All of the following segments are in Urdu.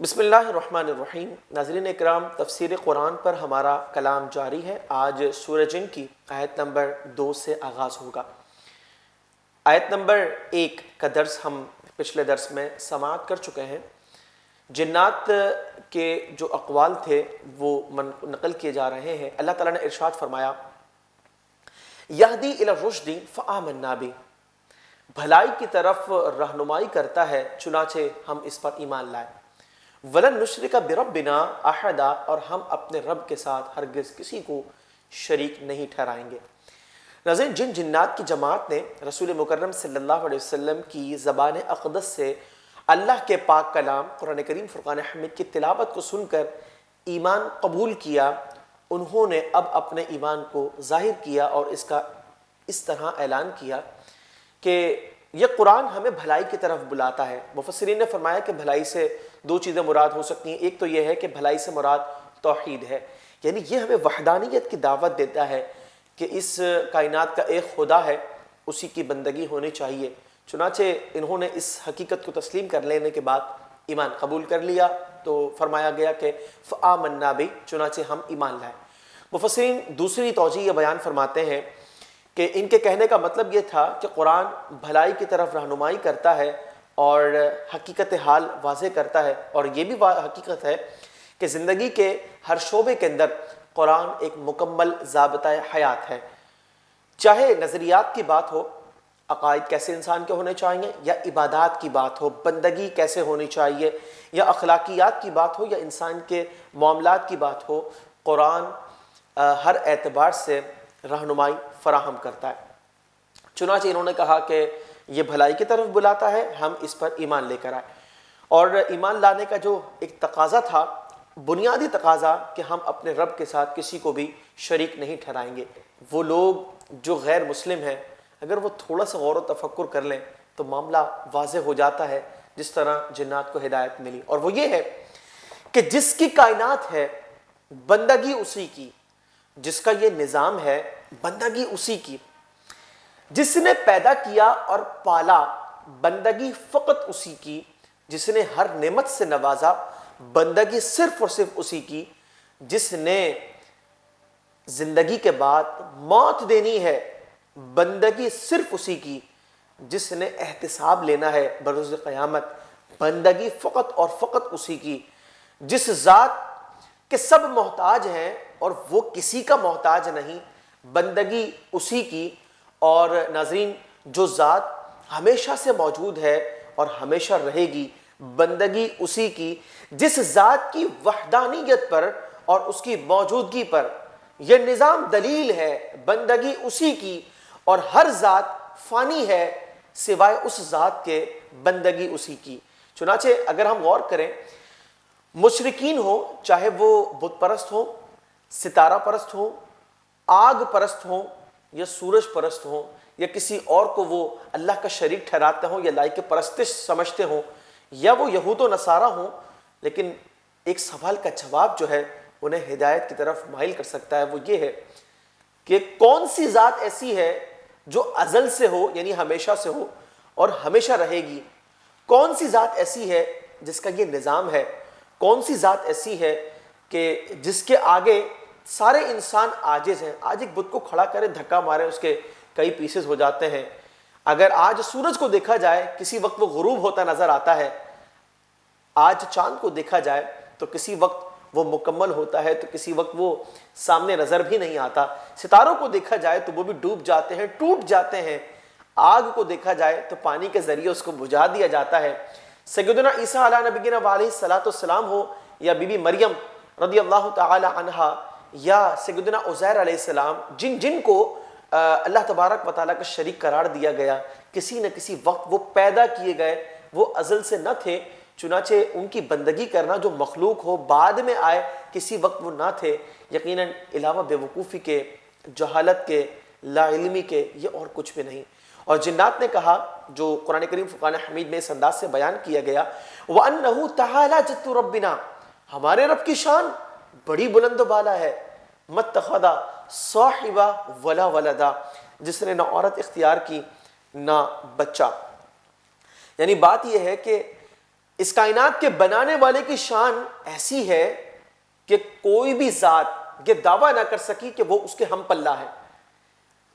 بسم اللہ الرحمن الرحیم۔ ناظرین اکرام، تفسیر قرآن پر ہمارا کلام جاری ہے۔ آج سورہ جن کی آیت نمبر 2 سے آغاز ہوگا۔ آیت نمبر 1 کا درس ہم پچھلے درس میں سماعت کر چکے ہیں۔ جنات کے جو اقوال تھے وہ نقل کیے جا رہے ہیں۔ اللہ تعالیٰ نے ارشاد فرمایا، یہدی الی الرشد فآمنا بہ، بھلائی کی طرف رہنمائی کرتا ہے چنانچہ ہم اس پر ایمان لائے۔ وَلَن نُشْرِكَ بِرَبِّنَا أَحَدًا، اور ہم اپنے رب کے ساتھ ہرگز کسی کو شریک نہیں ٹھہرائیں گے۔ ناظرین، جن جنات کی جماعت نے رسول مکرم صلی اللہ علیہ وسلم کی زبان اقدس سے اللہ کے پاک کلام قرآن کریم فرقان حمید کی تلاوت کو سن کر ایمان قبول کیا، انہوں نے اب اپنے ایمان کو ظاہر کیا اور اس کا اس طرح اعلان کیا کہ یہ قرآن ہمیں بھلائی کی طرف بلاتا ہے۔ مفسرین نے فرمایا کہ بھلائی سے دو چیزیں مراد ہو سکتی ہیں۔ ایک تو یہ ہے کہ بھلائی سے مراد توحید ہے، یعنی یہ ہمیں وحدانیت کی دعوت دیتا ہے کہ اس کائنات کا ایک خدا ہے، اسی کی بندگی ہونی چاہیے۔ چنانچہ انہوں نے اس حقیقت کو تسلیم کر لینے کے بعد ایمان قبول کر لیا، تو فرمایا گیا کہ فآمنا بہ، چنانچہ ہم ایمان لائے۔ مفسرین دوسری توجیہ یہ بیان فرماتے ہیں کہ ان کے کہنے کا مطلب یہ تھا کہ قرآن بھلائی کی طرف رہنمائی کرتا ہے اور حقیقت حال واضح کرتا ہے، اور یہ بھی حقیقت ہے کہ زندگی کے ہر شعبے کے اندر قرآن ایک مکمل ضابطۂ حیات ہے۔ چاہے نظریات کی بات ہو، عقائد کیسے انسان کے ہونے چاہیے، یا عبادات کی بات ہو، بندگی کیسے ہونی چاہیے، یا اخلاقیات کی بات ہو، یا انسان کے معاملات کی بات ہو، قرآن ہر اعتبار سے رہنمائی فراہم کرتا ہے۔ چنانچہ انہوں نے کہا کہ یہ بھلائی کی طرف بلاتا ہے، ہم اس پر ایمان لے کر آئے۔ اور ایمان لانے کا جو ایک تقاضا تھا، بنیادی تقاضا، کہ ہم اپنے رب کے ساتھ کسی کو بھی شریک نہیں ٹھہرائیں گے۔ وہ لوگ جو غیر مسلم ہیں، اگر وہ تھوڑا سا غور و تفکر کر لیں تو معاملہ واضح ہو جاتا ہے، جس طرح جنات کو ہدایت ملی، اور وہ یہ ہے کہ جس کی کائنات ہے بندگی اسی کی، جس کا یہ نظام ہے بندگی اسی کی، جس نے پیدا کیا اور پالا بندگی فقط اسی کی، جس نے ہر نعمت سے نوازا بندگی صرف اور صرف اسی کی، جس نے زندگی کے بعد موت دینی ہے بندگی صرف اسی کی، جس نے احتساب لینا ہے بروز قیامت بندگی فقط اور فقط اسی کی، جس ذات کے سب محتاج ہیں اور وہ کسی کا محتاج نہیں، بندگی اسی کی۔ اور ناظرین، جو ذات ہمیشہ سے موجود ہے اور ہمیشہ رہے گی، بندگی اسی کی، جس ذات کی وحدانیت پر اور اس کی موجودگی پر یہ نظام دلیل ہے، بندگی اسی کی، اور ہر ذات فانی ہے سوائے اس ذات کے، بندگی اسی کی۔ چنانچہ اگر ہم غور کریں، مشرکین ہوں، چاہے وہ بت پرست ہوں، ستارہ پرست ہوں، آگ پرست ہوں، یا سورج پرست ہوں، یا کسی اور کو وہ اللہ کا شریک ٹھہراتے ہوں یا لائق پرستش سمجھتے ہوں، یا وہ یہود و نصارہ ہوں، لیکن ایک سوال کا جواب جو ہے انہیں ہدایت کی طرف مائل کر سکتا ہے، وہ یہ ہے کہ کون سی ذات ایسی ہے جو ازل سے ہو، یعنی ہمیشہ سے ہو اور ہمیشہ رہے گی؟ کون سی ذات ایسی ہے جس کا یہ نظام ہے؟ کون سی ذات ایسی ہے کہ جس کے آگے سارے انسان عاجز ہیں؟ آج ایک بت کو کھڑا کرے، دھکا مارے، اس کے کئی پیسز ہو جاتے ہیں۔ اگر آج سورج کو دیکھا جائے، کسی وقت وہ غروب ہوتا نظر آتا ہے، آج چاند کو دیکھا جائے تو کسی وقت وہ مکمل ہوتا ہے، تو کسی وقت وہ سامنے نظر بھی نہیں آتا۔ ستاروں کو دیکھا جائے تو وہ بھی ڈوب جاتے ہیں، ٹوٹ جاتے ہیں۔ آگ کو دیکھا جائے تو پانی کے ذریعے اس کو بجھا دیا جاتا ہے۔ سیدنا عیسیٰ علیہ نبینا علیہ السلام ہو، یا بی بی مریم رضی اللہ تعالی عنہا، یا سیدنا عزیر علیہ السلام، جن کو اللہ تبارک و تعالیٰ کا شریک قرار دیا گیا، کسی نہ کسی وقت وہ پیدا کیے گئے، وہ ازل سے نہ تھے، چنانچہ ان کی بندگی کرنا جو مخلوق ہو بعد میں آئے، کسی وقت وہ نہ تھے، یقیناً علاوہ بے وقوفی کے، جہالت کے، لا علمی کے، یہ اور کچھ بھی نہیں۔ اور جنات نے کہا، جو قرآن کریم فرقان حمید میں اس انداز سے بیان کیا گیا، وَأَنَّهُ تَعَالَى جَدُّ رَبِّنَا، ہمارے رب کی شان بڑی بلند و بالا ہے، مَتَّخَذَ صَاحِبًا وَلَا وَلَدًا، جس نے نہ عورت اختیار کی نہ بچہ۔ یعنی بات یہ ہے کہ اس کائنات کے بنانے والے کی شان ایسی ہے کہ کوئی بھی ذات یہ دعویٰ نہ کر سکی کہ وہ اس کے ہم پلہ ہے۔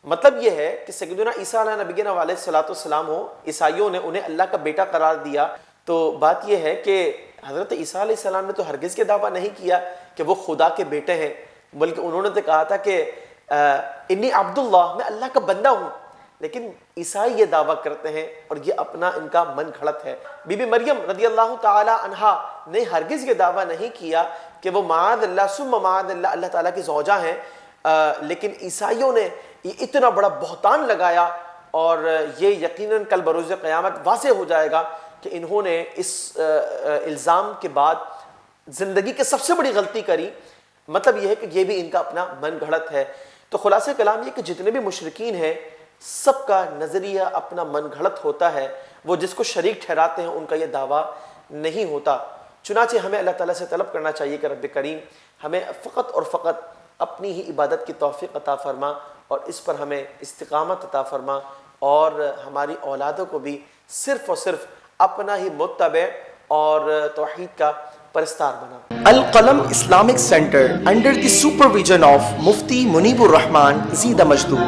مطلب یہ ہے کہ سیدنا عیسیٰ علیہ نبینا علیہ الصلوۃ والسلام ہو، عیسائیوں نے انہیں اللہ کا بیٹا قرار دیا، تو بات یہ ہے کہ حضرت عیسیٰ علیہ السلام نے تو ہرگز کے دعویٰ نہیں کیا کہ وہ خدا کے بیٹے ہیں، بلکہ انہوں نے تو کہا تھا کہ انی عبداللہ، میں اللہ کا بندہ ہوں۔ لیکن عیسائی یہ دعویٰ کرتے ہیں اور یہ اپنا ان کا من گھڑت ہے۔ بی بی مریم رضی اللہ تعالی عنہا نے ہرگز یہ دعویٰ نہیں کیا کہ وہ معاذ اللہ ثم معاذ اللہ اللہ تعالیٰ کی زوجہ ہیں، لیکن عیسائیوں نے یہ اتنا بڑا بہتان لگایا، اور یہ یقیناً کل بروز قیامت واضح ہو جائے گا کہ انہوں نے اس الزام کے بعد زندگی کی سب سے بڑی غلطی کری۔ مطلب یہ ہے کہ یہ بھی ان کا اپنا من گھڑت ہے۔ تو خلاصہ کلام یہ کہ جتنے بھی مشرکین ہیں سب کا نظریہ اپنا من گھڑت ہوتا ہے، وہ جس کو شریک ٹھہراتے ہیں ان کا یہ دعویٰ نہیں ہوتا۔ چنانچہ ہمیں اللہ تعالیٰ سے طلب کرنا چاہیے کہ رب کریم ہمیں فقط اور فقط اپنی ہی عبادت کی توفیق عطا فرما، اور اس پر ہمیں استقامت عطا فرما، اور ہماری اولادوں کو بھی صرف اور صرف اپنا ہی متبع اور توحید کا پرستار بنا۔ القلم Islamic Center under the supervision of Mufti Munibur Rahman Zida Majdu.